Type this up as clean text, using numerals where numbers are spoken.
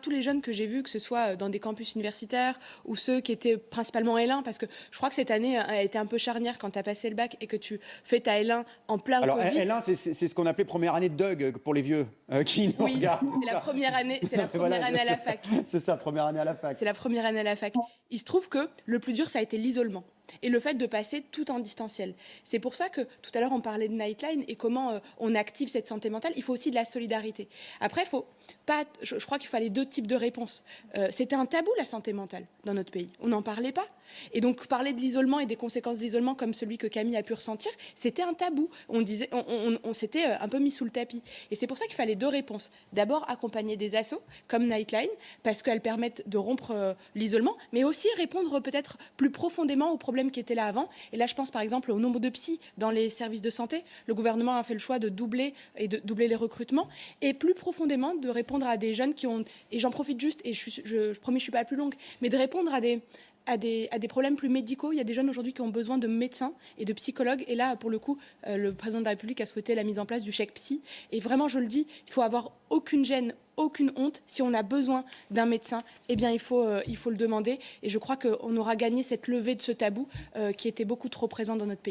Tous les jeunes que j'ai vus, que ce soit dans des campus universitaires ou ceux qui étaient principalement L1, parce que je crois que cette année a été un peu charnière quand tu as passé le bac et que tu fais ta L1 en plein Alors Covid. L1, c'est ce qu'on appelait première année de Doug pour les vieux qui nous Oui, regardent. c'est la première année, c'est la première année à la fac. C'est ça, première année à la fac. C'est la première année à la fac. Il se trouve que le plus dur, ça a été l'isolement et le fait de passer tout en distanciel. C'est pour ça que tout à l'heure, on parlait de Nightline et comment on active cette santé mentale. Il faut aussi de la solidarité. Après, je crois qu'il fallait deux types de réponses. C'était un tabou, la santé mentale, dans notre pays. On n'en parlait pas. Et donc, parler de l'isolement et des conséquences de l'isolement, comme celui que Camille a pu ressentir, c'était un tabou. On s'était un peu mis sous le tapis. Et c'est pour ça qu'il fallait deux réponses. D'abord, accompagner des assos, comme Nightline, parce qu'elles permettent de rompre l'isolement, mais aussi répondre peut-être plus profondément aux problèmes qui étaient là avant. Et là, je pense par exemple au nombre de psys dans les services de santé. Le gouvernement a fait le choix de doubler les recrutements et plus profondément de répondre à des jeunes qui ont, et j'en profite juste, et je promets, je ne suis pas plus longue, mais de répondre à des problèmes plus médicaux. Il y a des jeunes aujourd'hui qui ont besoin de médecins et de psychologues. Et là, pour le coup, le président de la République a souhaité la mise en place du chèque psy. Et vraiment, je le dis, il faut avoir aucune gêne, aucune honte. Si on a besoin d'un médecin, eh bien, il faut le demander. Et je crois qu'on aura gagné cette levée de ce tabou qui était beaucoup trop présent dans notre pays.